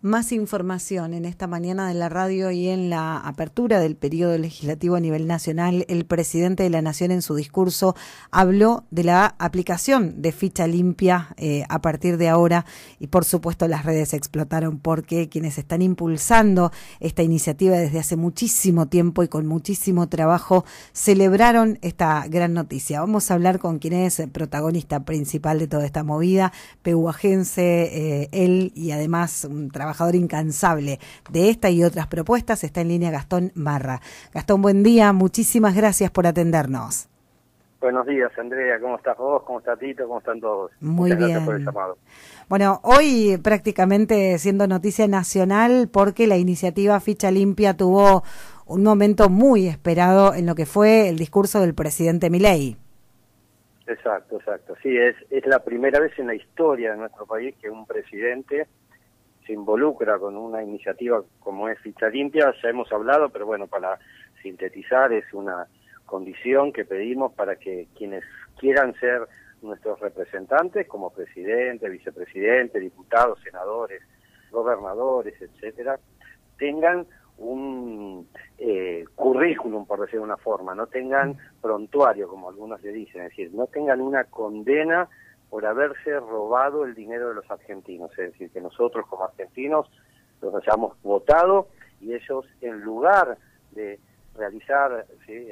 Más información en esta mañana de la radio y en la apertura del periodo legislativo a nivel nacional. El presidente de la Nación en su discurso habló de la aplicación de ficha limpia a partir de ahora y por supuesto las redes explotaron porque quienes están impulsando esta iniciativa desde hace muchísimo tiempo y con muchísimo trabajo celebraron esta gran noticia. Vamos a hablar con quien es el protagonista principal de toda esta movida, pehuajense, él y además un trabajador incansable de esta y otras propuestas. Está en línea Gastón Marra. Gastón, buen día, muchísimas gracias por atendernos. Buenos días, Andrea, ¿cómo estás vos? ¿Cómo está Tito? ¿Cómo están todos? Muy Muchas bien. Gracias por el llamado. Bueno, hoy prácticamente siendo noticia nacional porque la iniciativa Ficha Limpia tuvo un momento muy esperado en lo que fue el discurso del presidente Milei. Exacto. Sí, es la primera vez en la historia de nuestro país que un presidente se involucra con una iniciativa como es Ficha Limpia. Ya hemos hablado, pero bueno, para sintetizar, es una condición que pedimos para que quienes quieran ser nuestros representantes, como presidente, vicepresidente, diputados, senadores, gobernadores, etcétera, tengan un currículum, por decir de una forma, no tengan prontuario, como algunos le dicen, es decir, no tengan una condena por haberse robado el dinero de los argentinos, es decir, que nosotros como argentinos los hayamos votado y ellos, en lugar de realizar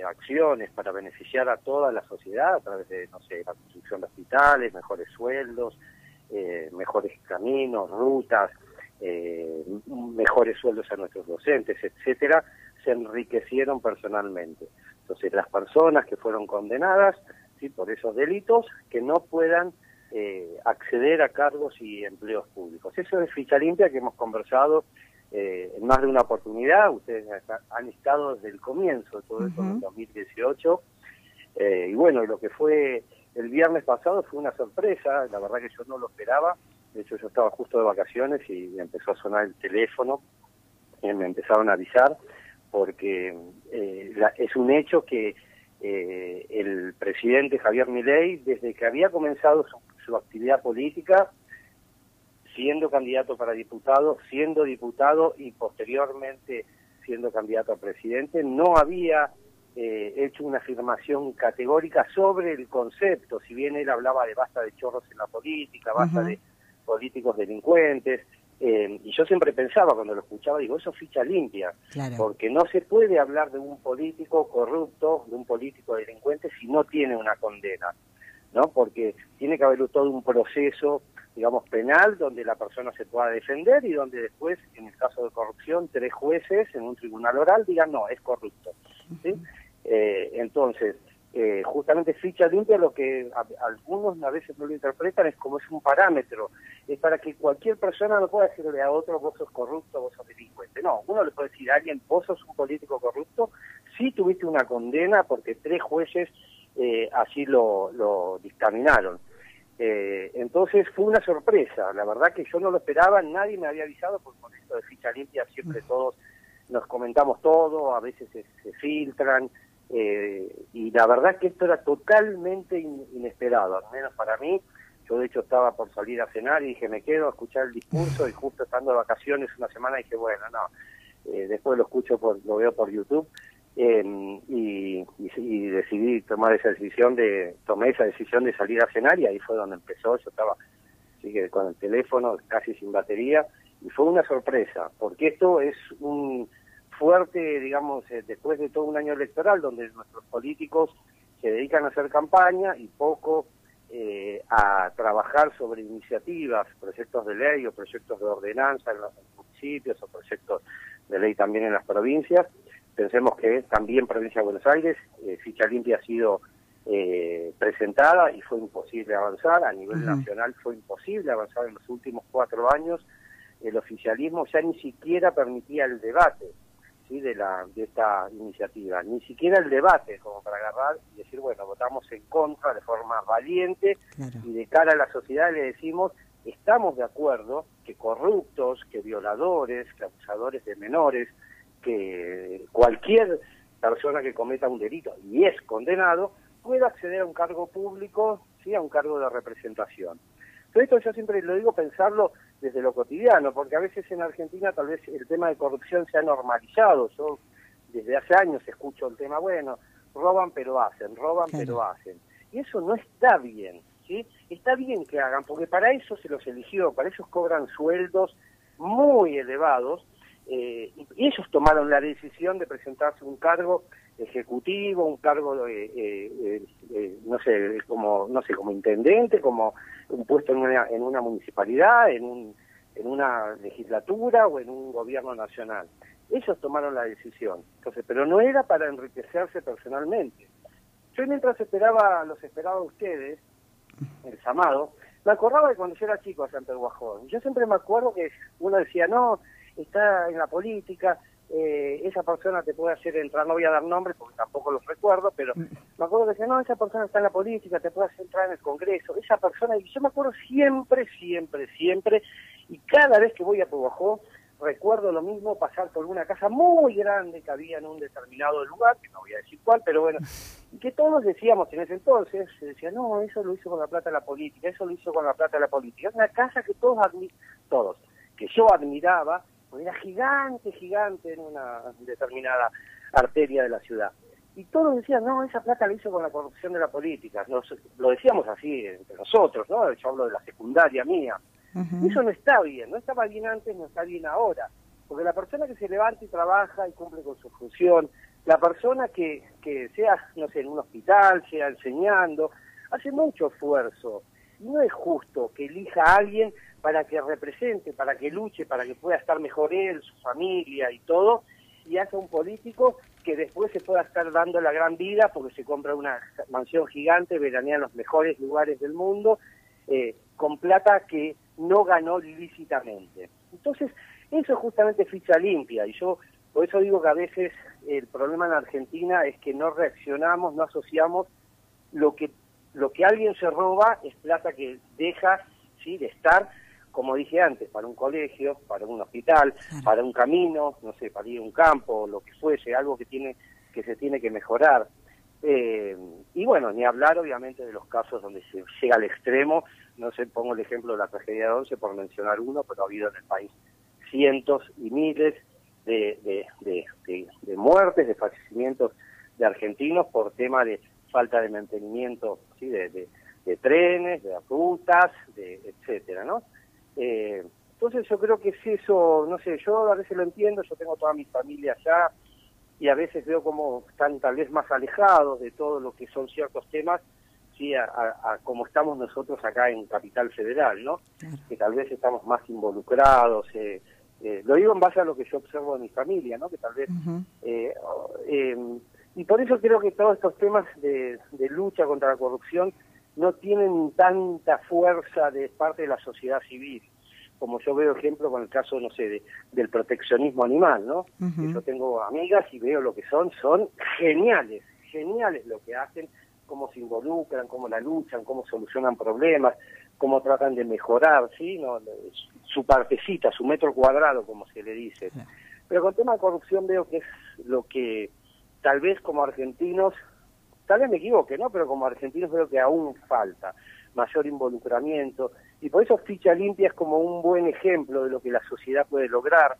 acciones para beneficiar a toda la sociedad a través de, no sé, la construcción de hospitales, mejores sueldos, mejores caminos, rutas, mejores sueldos a nuestros docentes, etcétera, se enriquecieron personalmente. Entonces, las personas que fueron condenadas, ¿sí?, por esos delitos, que no puedan acceder a cargos y empleos públicos. Eso es Ficha Limpia, que hemos conversado en más de una oportunidad. Ustedes han estado desde el comienzo de todo eso, en el 2018, y bueno, lo que fue el viernes pasado fue una sorpresa. La verdad que yo no lo esperaba. De hecho, yo estaba justo de vacaciones y me empezó a sonar el teléfono y me empezaron a avisar, porque es un hecho que el presidente Javier Milei, desde que había comenzado su actividad política, siendo candidato para diputado, siendo diputado y posteriormente siendo candidato a presidente, no había hecho una afirmación categórica sobre el concepto. Si bien él hablaba de basta de chorros en la política, basta de políticos delincuentes, y yo siempre pensaba cuando lo escuchaba, digo, eso es Ficha Limpia, claro, porque no se puede hablar de un político corrupto, de un político delincuente, si no tiene una condena, ¿no? Porque tiene que haber todo un proceso, digamos, penal, donde la persona se pueda defender y donde después, en el caso de corrupción, 3 jueces en un tribunal oral digan, no, es corrupto, ¿sí? Entonces, justamente Ficha Limpia, lo que algunos a veces no lo interpretan es como es un parámetro, es para que cualquier persona no pueda decirle a otro, vos sos corrupto, vos sos delincuente. No, uno le puede decir a alguien, vos sos un político corrupto, si tuviste una condena porque 3 jueces así lo dictaminaron. Entonces fue una sorpresa, la verdad que yo no lo esperaba, nadie me había avisado, porque con esto de Ficha Limpia siempre todos nos comentamos todo, a veces se filtran, y la verdad que esto era totalmente inesperado, al menos para mí. Yo de hecho estaba por salir a cenar y dije, me quedo a escuchar el discurso, y justo estando de vacaciones una semana dije, bueno, no, después lo veo por YouTube, y decidí tomé esa decisión de salir a cenar, y ahí fue donde empezó. Yo estaba con el teléfono casi sin batería, y fue una sorpresa, porque esto es un fuerte, digamos, después de todo un año electoral donde nuestros políticos se dedican a hacer campaña y poco a trabajar sobre iniciativas, proyectos de ley o proyectos de ordenanza en los municipios, o proyectos de ley también en las provincias. Pensemos que también Provincia de Buenos Aires, Ficha Limpia ha sido presentada y fue imposible avanzar. A nivel nacional fue imposible avanzar en los últimos 4 años. El oficialismo ya ni siquiera permitía el debate, ¿sí?, de esta iniciativa, ni siquiera el debate como para agarrar y decir, bueno, votamos en contra de forma valiente, claro, y de cara a la sociedad le decimos, estamos de acuerdo que corruptos, que violadores, que abusadores de menores, que cualquier persona que cometa un delito y es condenado, pueda acceder a un cargo público, ¿sí?, a un cargo de representación. Todo esto yo siempre lo digo, pensarlo desde lo cotidiano, porque a veces en Argentina tal vez el tema de corrupción se ha normalizado. Yo desde hace años escucho el tema, bueno, roban pero hacen, roban pero hacen. Y eso no está bien, ¿sí? Está bien que hagan, porque para eso se los eligió, para eso cobran sueldos muy elevados, y ellos tomaron la decisión de presentarse un cargo ejecutivo, un cargo no sé, como intendente, como un puesto en una municipalidad, en una legislatura o en un gobierno nacional. Ellos tomaron la decisión, entonces, pero no era para enriquecerse personalmente. Yo mientras los esperaba a ustedes, el llamado, me acordaba de cuando yo era chico allá en Pehuajó. Yo siempre me acuerdo que uno decía, no, está en la política, esa persona te puede hacer entrar, no voy a dar nombres porque tampoco los recuerdo, pero me acuerdo que decía, no, esa persona está en la política, te puede hacer entrar en el Congreso, esa persona, y yo me acuerdo siempre, y cada vez que voy a Pehuajó, recuerdo lo mismo, pasar por una casa muy grande que había en un determinado lugar, que no voy a decir cuál, pero bueno, y que todos decíamos en ese entonces, se decía, no, eso lo hizo con la plata de la política, eso lo hizo con la plata de la política. Es una casa que todos, que yo admiraba, porque era gigante en una determinada arteria de la ciudad. Y todos decían, no, esa plata la hizo con la corrupción de la política. Lo decíamos así entre nosotros, ¿no? Yo hablo de la secundaria mía. Y eso no está bien, no estaba bien antes, no está bien ahora. Porque la persona que se levanta y trabaja y cumple con su función, la persona que sea, no sé, en un hospital, sea enseñando, hace mucho esfuerzo. Y no es justo que elija a alguien para que represente, para que luche, para que pueda estar mejor él, su familia y todo, y hace un político que después se pueda estar dando la gran vida porque se compra una mansión gigante, veranea en los mejores lugares del mundo, con plata que no ganó lícitamente. Entonces, eso es justamente ficha limpia, y yo por eso digo que a veces el problema en Argentina es que no reaccionamos, no asociamos lo que alguien se roba es plata que deja, ¿sí?, de estar, como dije antes, para un colegio, para un hospital, para un camino, no sé, para ir a un campo, lo que fuese, algo que se tiene que mejorar. Y bueno, ni hablar obviamente de los casos donde se llega al extremo. No sé, pongo el ejemplo de la tragedia de Once por mencionar uno, pero ha habido en el país cientos y miles de muertes, de fallecimientos de argentinos por tema de falta de mantenimiento, ¿sí?, de trenes, de rutas, etcétera, ¿no? Entonces yo creo que es eso, no sé, yo a veces lo entiendo, yo tengo toda mi familia allá, y a veces veo como están tal vez más alejados de todo lo que son ciertos temas, sí, a como estamos nosotros acá en Capital Federal, ¿no? Que tal vez estamos más involucrados, lo digo en base a lo que yo observo de mi familia, ¿no? Que tal vez... y por eso creo que todos estos temas de lucha contra la corrupción no tienen tanta fuerza de parte de la sociedad civil, como yo veo ejemplo con el caso, no sé, del proteccionismo animal, ¿no? Que yo tengo amigas y veo lo que son geniales lo que hacen, cómo se involucran, cómo la luchan, cómo solucionan problemas, cómo tratan de mejorar, ¿sí? No, su partecita, su metro cuadrado, como se le dice. Pero con el tema de corrupción veo que es lo que tal vez como argentinos, tal vez me equivoque, ¿no? Pero como argentinos veo que aún falta mayor involucramiento, y por eso Ficha Limpia es como un buen ejemplo de lo que la sociedad puede lograr.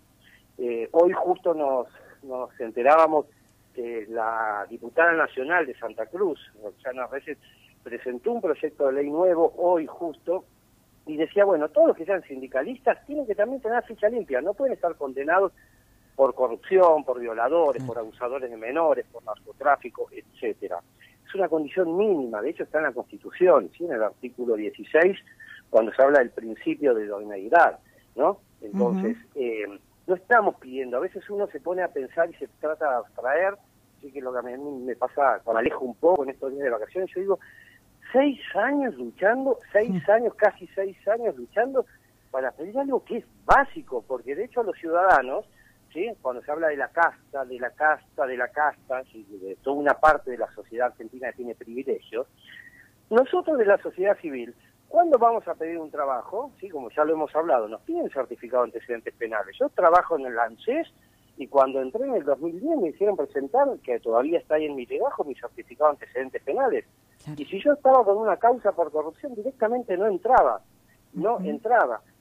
Hoy justo nos enterábamos que la diputada nacional de Santa Cruz, Roxana Reyes, presentó un proyecto de ley nuevo hoy justo, y decía, bueno, todos los que sean sindicalistas tienen que también tener ficha limpia, no pueden estar condenados por corrupción, por violadores, por abusadores de menores, por narcotráfico, etcétera. Es una condición mínima, de hecho está en la Constitución, ¿sí?, en el artículo 16, cuando se habla del principio de idoneidad, ¿no? Entonces, no estamos pidiendo, a veces uno se pone a pensar y se trata de abstraer, sí, que lo que a mí me pasa, cuando alejo un poco en estos días de vacaciones, yo digo, 6 años luchando, 6 años, casi 6 años luchando para pedir algo que es básico, porque de hecho a los ciudadanos, ¿sí?, cuando se habla de la casta, ¿sí?, de toda una parte de la sociedad argentina que tiene privilegios, nosotros de la sociedad civil, ¿cuándo vamos a pedir un trabajo? Sí, como ya lo hemos hablado, nos piden certificado de antecedentes penales. Yo trabajo en el ANSES y cuando entré en el 2010 me hicieron presentar, que todavía está ahí en mi trabajo, mi certificado de antecedentes penales. Y si yo estaba con una causa por corrupción, directamente no entraba.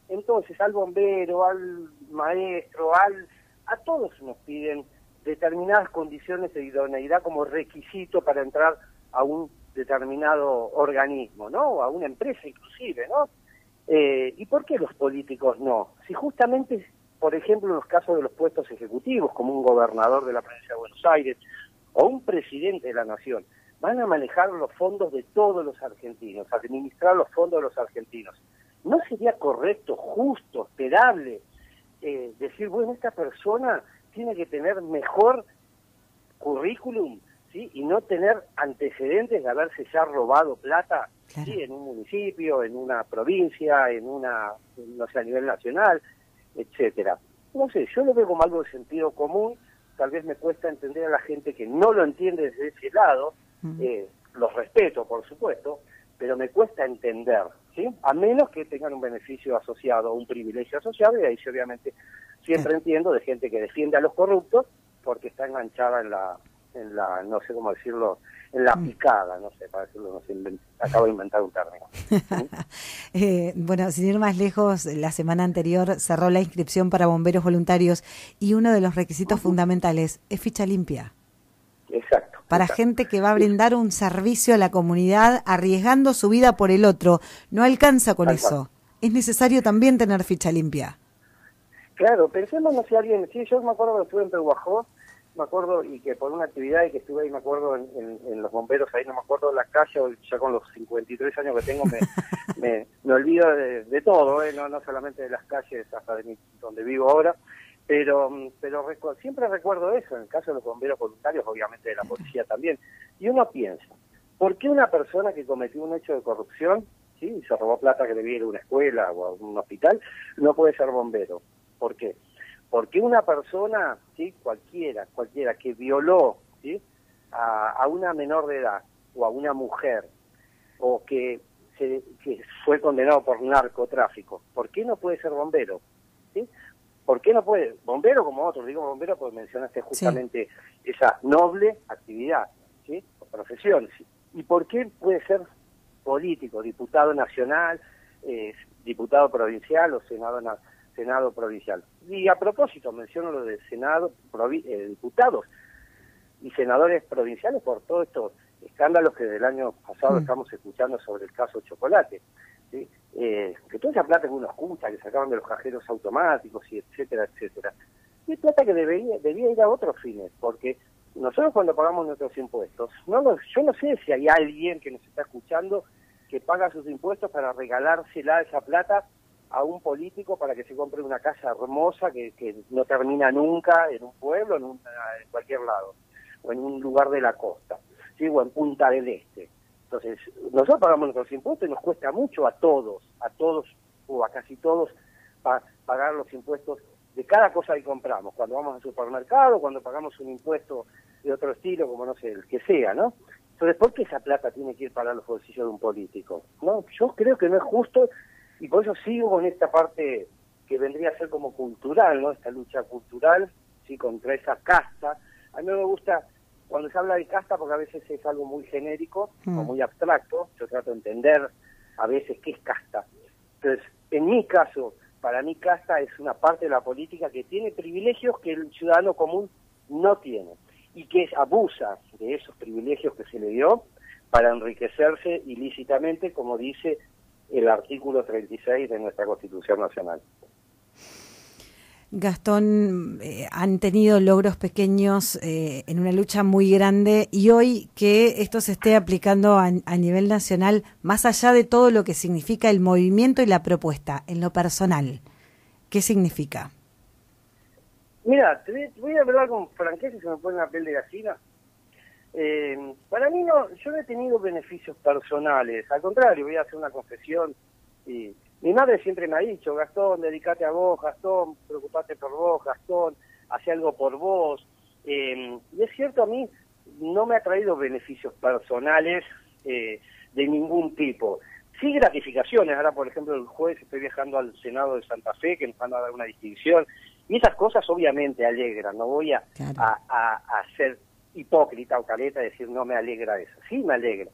Entonces al bombero, al maestro, a todos nos piden determinadas condiciones de idoneidad como requisito para entrar a un determinado organismo, ¿no? O a una empresa inclusive, ¿no? ¿Y por qué los políticos no? Si justamente, por ejemplo, en los casos de los puestos ejecutivos, como un gobernador de la provincia de Buenos Aires o un presidente de la nación, van a manejar los fondos de todos los argentinos, administrar los fondos de los argentinos. ¿No sería correcto, justo, esperable, decir, bueno, esta persona tiene que tener mejor currículum, ¿sí? Y no tener antecedentes de haberse ya robado plata, claro, ¿sí? En un municipio, en una provincia, no sé, a nivel nacional, etcétera? No sé, yo lo veo como algo de sentido común. Tal vez me cuesta entender a la gente que no lo entiende desde ese lado. Los respeto, por supuesto, pero me cuesta entender, ¿sí? A menos que tengan un beneficio asociado, un privilegio asociado, y ahí sí, obviamente siempre entiendo de gente que defiende a los corruptos porque está enganchada en la no sé cómo decirlo, en la picada, no sé, para decirlo, no sé, acabo de inventar un término. Bueno, sin ir más lejos, la semana anterior cerró la inscripción para bomberos voluntarios y uno de los requisitos fundamentales es ficha limpia. Exacto. Para gente que va a brindar un servicio a la comunidad arriesgando su vida por el otro. No alcanza con eso. Es necesario también tener ficha limpia. Claro, pensemos si alguien, sí, yo me acuerdo que estuve en Pehuajó, me acuerdo, y que por una actividad que estuve ahí, me acuerdo en los bomberos, ahí no me acuerdo de la calle, ya con los 53 años que tengo me olvido de todo, no solamente de las calles hasta donde vivo ahora, pero siempre recuerdo eso, en el caso de los bomberos voluntarios, obviamente de la policía también, y uno piensa, ¿por qué una persona que cometió un hecho de corrupción, sí, y se robó plata que debía ir a una escuela o a un hospital, no puede ser bombero? ¿Por qué? Porque una persona, ¿sí? cualquiera que violó, ¿sí? a una menor de edad o a una mujer o que fue condenado por narcotráfico, ¿por qué no puede ser bombero? ¿Sí? ¿Por qué no puede? Bombero como otros, digo bombero porque mencionaste justamente esa noble actividad, ¿sí? O profesión. ¿Sí? ¿Y por qué puede ser político, diputado nacional, diputado provincial o Senado provincial? Y a propósito, menciono lo de Senado, diputados y senadores provinciales por todos estos escándalos que del año pasado estamos escuchando sobre el caso Chocolate, ¿sí? Que toda esa plata que uno escucha, que sacaban de los cajeros automáticos, y etcétera, etcétera, y es plata que debía ir a otros fines, porque nosotros cuando pagamos nuestros impuestos, yo no sé si hay alguien que nos está escuchando que paga sus impuestos para regalársela esa plata a un político para que se compre una casa hermosa que no termina nunca en un pueblo, en cualquier lado, o en un lugar de la costa, ¿sí? O en Punta del Este. Entonces, nosotros pagamos nuestros impuestos y nos cuesta mucho a todos o a casi todos pagar los impuestos de cada cosa que compramos, cuando vamos al supermercado, cuando pagamos un impuesto de otro estilo, como no sé, el que sea, ¿no? Entonces, ¿por qué esa plata tiene que ir para los bolsillos de un político? No, yo creo que no es justo. Y por eso sigo con esta parte que vendría a ser como cultural, ¿no? Esta lucha cultural, sí, contra esa casta. A mí no me gusta cuando se habla de casta porque a veces es algo muy genérico o muy abstracto. Yo trato de entender a veces qué es casta. Entonces, en mi caso, para mí casta es una parte de la política que tiene privilegios que el ciudadano común no tiene y que abusa de esos privilegios que se le dio para enriquecerse ilícitamente, como dice el artículo 36 de nuestra Constitución Nacional. Gastón, han tenido logros pequeños en una lucha muy grande y hoy que esto se esté aplicando a nivel nacional, más allá de todo lo que significa el movimiento y la propuesta, en lo personal, ¿qué significa? Mira, te voy a hablar con franqueza y se me pone la piel de gallina. Para mí no, yo no he tenido beneficios personales, al contrario, voy a hacer una confesión. Y mi madre siempre me ha dicho, Gastón, dedícate a vos, Gastón, preocupate por vos, Gastón, hace algo por vos. Y es cierto, a mí no me ha traído beneficios personales de ningún tipo. Sí gratificaciones, ahora por ejemplo el jueves estoy viajando al Senado de Santa Fe, que nos van a dar una distinción, y esas cosas obviamente alegran, no voy a ser hipócrita o careta, decir no me alegra eso, sí me alegra,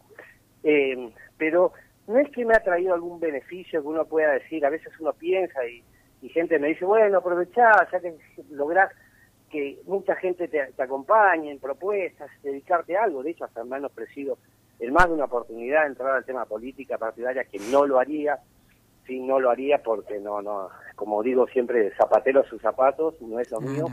pero no es que me ha traído algún beneficio que uno pueda decir, a veces uno piensa y gente me dice, bueno, aprovechá, ya que lográs que mucha gente te acompañe en propuestas, dedicarte a algo. De hecho, hasta me han ofrecido en más de una oportunidad de entrar al tema política partidaria, que no lo haría, sí, no lo haría porque no, como digo siempre, zapatero a sus zapatos, no es lo mío.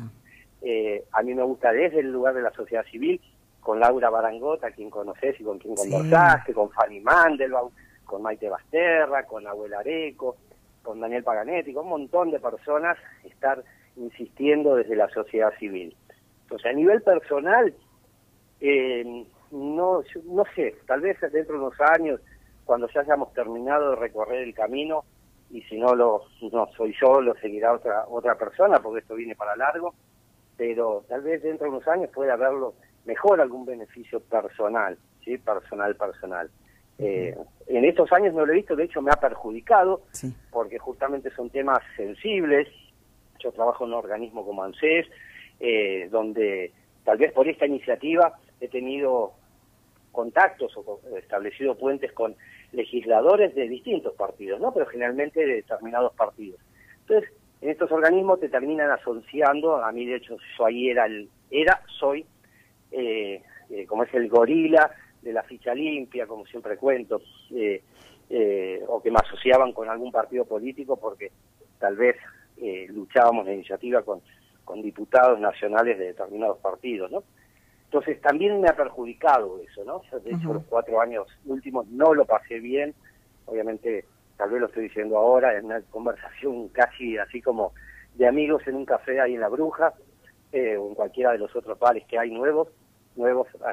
A mí me gusta desde el lugar de la sociedad civil, con Laura Barangota, a quien conocés y con quien conversaste, con Fanny Mandelbaum, con Maite Basterra, con Abuela Areco, con Daniel Paganetti, con un montón de personas, estar insistiendo desde la sociedad civil. Entonces, a nivel personal, no sé, tal vez dentro de unos años, cuando ya hayamos terminado de recorrer el camino, y si no soy yo, lo seguirá otra persona, porque esto viene para largo, pero tal vez dentro de unos años pueda haberlo mejor algún beneficio personal, ¿sí? Personal. En estos años no lo he visto, de hecho me ha perjudicado, sí, porque justamente son temas sensibles. Yo trabajo en un organismo como ANSES, donde tal vez por esta iniciativa he tenido contactos o establecido puentes con legisladores de distintos partidos, ¿no? Pero generalmente de determinados partidos. Entonces, en estos organismos te terminan asociando, a mí de hecho yo ahí soy, como es el gorila de la ficha limpia, como siempre cuento, o que me asociaban con algún partido político porque tal vez luchábamos la iniciativa con diputados nacionales de determinados partidos, ¿no? Entonces también me ha perjudicado eso, ¿no? Yo, de hecho, los 4 años últimos no lo pasé bien, obviamente, tal vez lo estoy diciendo ahora, en una conversación casi así como de amigos en un café ahí en La Bruja, o en cualquiera de los otros bares que hay nuevos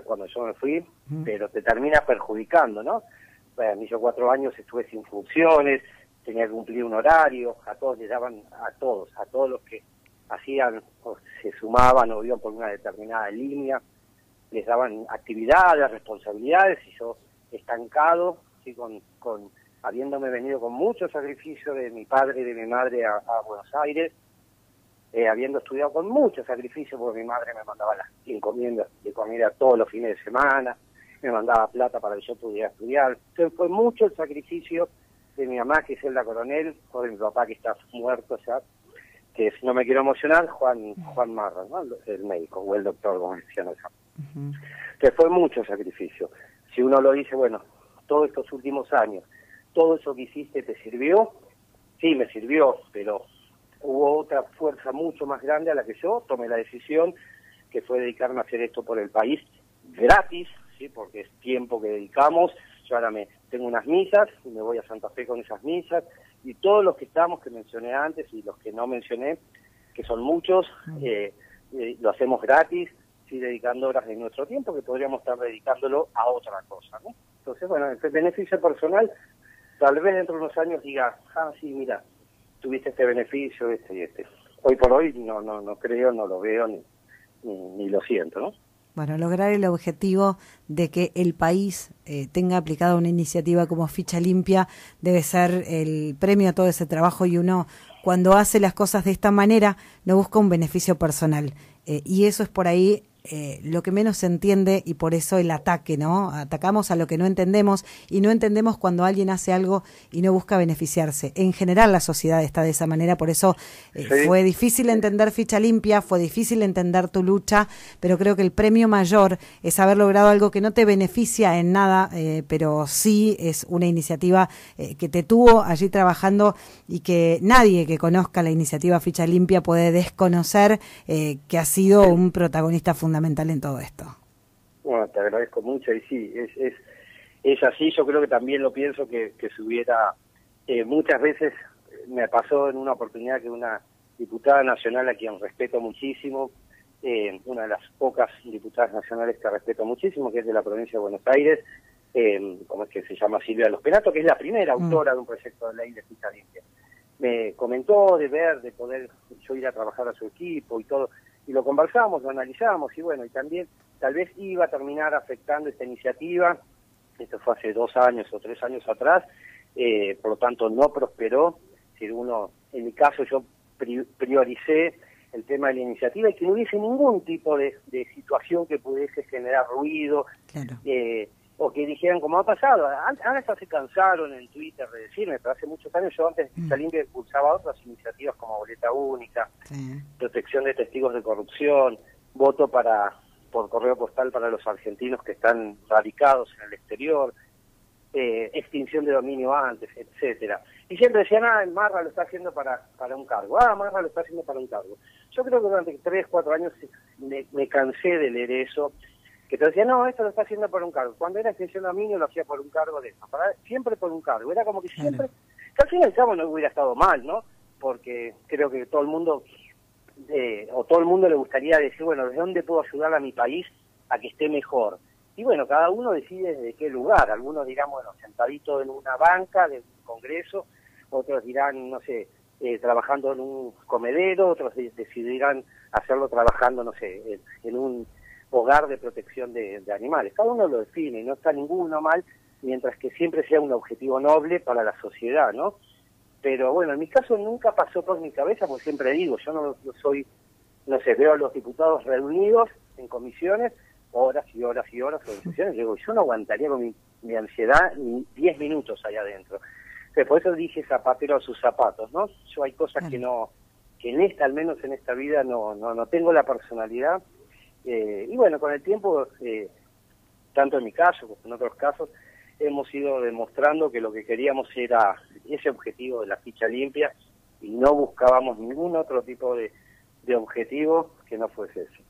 cuando yo me fui, pero te termina perjudicando, ¿no? Bueno, yo 4 años estuve sin funciones, tenía que cumplir un horario, a todos les daban, a todos los que hacían o se sumaban o iban por una determinada línea, les daban actividades, responsabilidades, y yo estancado, ¿sí? Habiéndome venido con mucho sacrificio de mi padre y de mi madre a Buenos Aires, habiendo estudiado con mucho sacrificio, porque mi madre me mandaba las encomiendas de comida todos los fines de semana, me mandaba plata para que yo pudiera estudiar. Entonces fue mucho el sacrificio de mi mamá, que es Elda Coronel, o de mi papá, que está muerto ya, que si no me quiero emocionar, Juan Marra, ¿no? El médico, o el doctor, como decían acá. Entonces fue mucho sacrificio. Si uno lo dice, bueno, todos estos últimos años, todo eso que hiciste te sirvió, sí, me sirvió, pero hubo otra fuerza mucho más grande a la que yo tomé la decisión, que fue dedicarme a hacer esto por el país gratis, sí, porque es tiempo que dedicamos. Yo ahora tengo unas misas y me voy a Santa Fe con esas misas, y todos los que estamos, que mencioné antes, y los que no mencioné, que son muchos, lo hacemos gratis, sí, dedicando horas de nuestro tiempo que podríamos estar dedicándolo a otra cosa, ¿no? Entonces, bueno, el beneficio personal, tal vez dentro de unos años diga, sí, mira, tuviste este beneficio, este y este. Hoy por hoy no creo, no lo veo, ni lo siento, ¿no? Bueno, lograr el objetivo de que el país tenga aplicada una iniciativa como Ficha Limpia debe ser el premio a todo ese trabajo, y uno, cuando hace las cosas de esta manera, no busca un beneficio personal. Y eso es por ahí lo que menos se entiende, y por eso el ataque, ¿no? Atacamos a lo que no entendemos, y no entendemos cuando alguien hace algo y no busca beneficiarse. En general la sociedad está de esa manera, por eso fue difícil entender Ficha Limpia, fue difícil entender tu lucha, pero creo que el premio mayor es haber logrado algo que no te beneficia en nada, pero sí es una iniciativa que te tuvo allí trabajando, y que nadie que conozca la iniciativa Ficha Limpia puede desconocer que ha sido un protagonista fundamental en todo esto. Bueno, te agradezco mucho, y sí, es así. Yo creo que también lo pienso, que se hubiera, muchas veces me pasó en una oportunidad que una diputada nacional, a quien respeto muchísimo, una de las pocas diputadas nacionales que respeto muchísimo, que es de la provincia de Buenos Aires, ¿cómo es que se llama? Silvia Los Penato, que es la primera autora de un proyecto de ley de Ficha Limpia. Me comentó de poder yo ir a trabajar a su equipo y todo, y lo conversamos, lo analizamos, y bueno, y también tal vez iba a terminar afectando esta iniciativa. Esto fue hace 2 años o 3 años atrás, por lo tanto no prosperó. Si en mi caso yo prioricé el tema de la iniciativa, y que no hubiese ningún tipo de situación que pudiese generar ruido. Claro. o que dijeran, como ha pasado, ahora ya se cansaron en Twitter de decirme, pero hace muchos años yo antes de Ficha Limpia impulsaba otras iniciativas como boleta única, protección de testigos de corrupción, voto por correo postal para los argentinos que están radicados en el exterior, extinción de dominio antes, etcétera. Y siempre decían, Marra lo está haciendo para un cargo, Marra lo está haciendo para un cargo. Yo creo que durante 3, 4 años me cansé de leer eso, que te decía, no, esto lo está haciendo por un cargo. Cuando era extensión de dominio lo hacía por un cargo de eso, siempre por un cargo. Era como que siempre, que al fin y al cabo no hubiera estado mal, ¿no? Porque creo que todo el mundo, o todo el mundo le gustaría decir, bueno, ¿de dónde puedo ayudar a mi país a que esté mejor? Y bueno, cada uno decide desde qué lugar. Algunos dirán, bueno, sentadito en una banca de un congreso, otros dirán, no sé, trabajando en un comedero, otros decidirán hacerlo trabajando, no sé, en un hogar de protección de animales. Cada uno lo define, no está ninguno mal, mientras que siempre sea un objetivo noble para la sociedad, ¿no? Pero bueno, en mi caso nunca pasó por mi cabeza, porque siempre digo, yo no soy, no sé, veo a los diputados reunidos en comisiones, horas y horas y horas en sesiones, digo, yo no aguantaría con mi ansiedad ni 10 minutos allá adentro. Entonces, por eso dije zapatero a sus zapatos, ¿no? Yo hay cosas que no, que en esta, al menos en esta vida, no tengo la personalidad. Y bueno, con el tiempo, tanto en mi caso como en otros casos, hemos ido demostrando que lo que queríamos era ese objetivo de la ficha limpia y no buscábamos ningún otro tipo de objetivo que no fuese eso.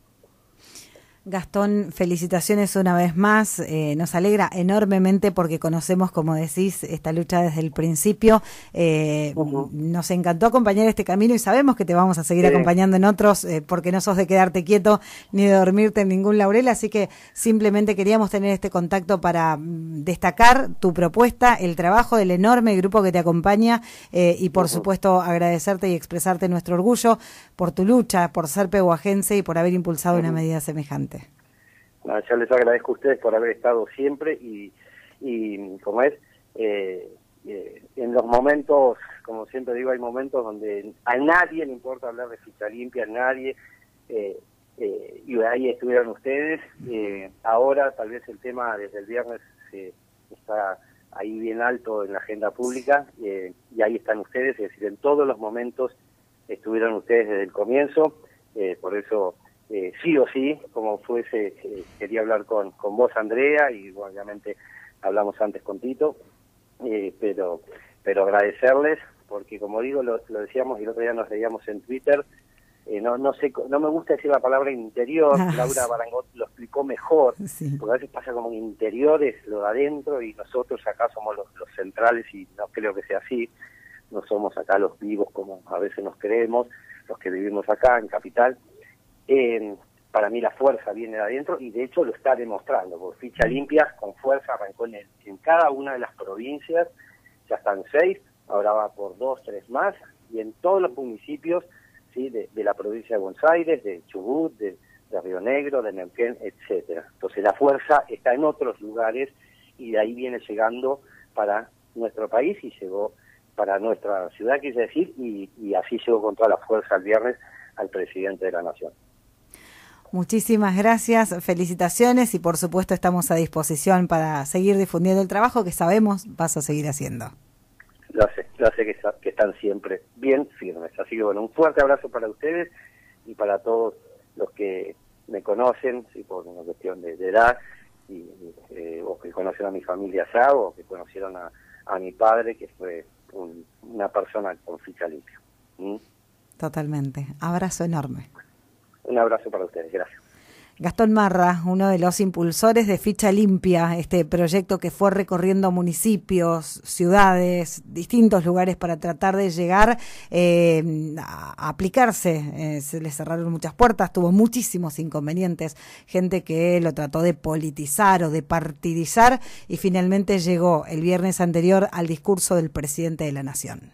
Gastón, felicitaciones una vez más, nos alegra enormemente porque conocemos, como decís, esta lucha desde el principio, nos encantó acompañar este camino y sabemos que te vamos a seguir acompañando en otros, porque no sos de quedarte quieto ni de dormirte en ningún laurel, así que simplemente queríamos tener este contacto para destacar tu propuesta, el trabajo del enorme grupo que te acompaña y por supuesto agradecerte y expresarte nuestro orgullo por tu lucha, por ser pehuajense y por haber impulsado una medida semejante. Yo les agradezco a ustedes por haber estado siempre y como es, en los momentos, como siempre digo, hay momentos donde a nadie le importa hablar de ficha limpia, a nadie, y ahí estuvieron ustedes. Ahora tal vez el tema desde el viernes está ahí bien alto en la agenda pública, y ahí están ustedes, es decir, en todos los momentos estuvieron ustedes desde el comienzo, por eso sí o sí, como fuese, quería hablar con vos, Andrea, y obviamente hablamos antes con Tito, pero agradecerles, porque como digo, lo decíamos y el otro día nos leíamos en Twitter, no sé, no me gusta decir la palabra interior, Laura Barangot lo explicó mejor, porque a veces pasa como en interiores, lo de adentro, y nosotros acá somos los centrales, y no creo que sea así, no somos acá los vivos como a veces nos creemos, los que vivimos acá en Capital. Para mí la fuerza viene de adentro y de hecho lo está demostrando, porque Ficha Limpia con fuerza arrancó en cada una de las provincias, ya están 6, ahora va por 2, 3 más, y en todos los municipios, ¿sí? de la provincia de Buenos Aires, de Chubut, de Río Negro, de Neuquén, etcétera. Entonces la fuerza está en otros lugares y de ahí viene llegando para nuestro país y llegó para nuestra ciudad, quise decir, y así llegó con toda la fuerza el viernes al presidente de la Nación. Muchísimas gracias, felicitaciones y por supuesto estamos a disposición para seguir difundiendo el trabajo que sabemos vas a seguir haciendo. Lo sé que están siempre bien firmes. Así que bueno, un fuerte abrazo para ustedes y para todos los que me conocen, ¿sí? Por una cuestión de edad, o que conocen a mi familia ya, o que conocieron a mi padre, que fue una persona con ficha limpia. Totalmente. Abrazo enorme. Un abrazo para ustedes, gracias. Gastón Marra, uno de los impulsores de Ficha Limpia, este proyecto que fue recorriendo municipios, ciudades, distintos lugares para tratar de llegar a aplicarse. Se le cerraron muchas puertas, tuvo muchísimos inconvenientes, gente que lo trató de politizar o de partidizar y finalmente llegó el viernes anterior al discurso del presidente de la Nación.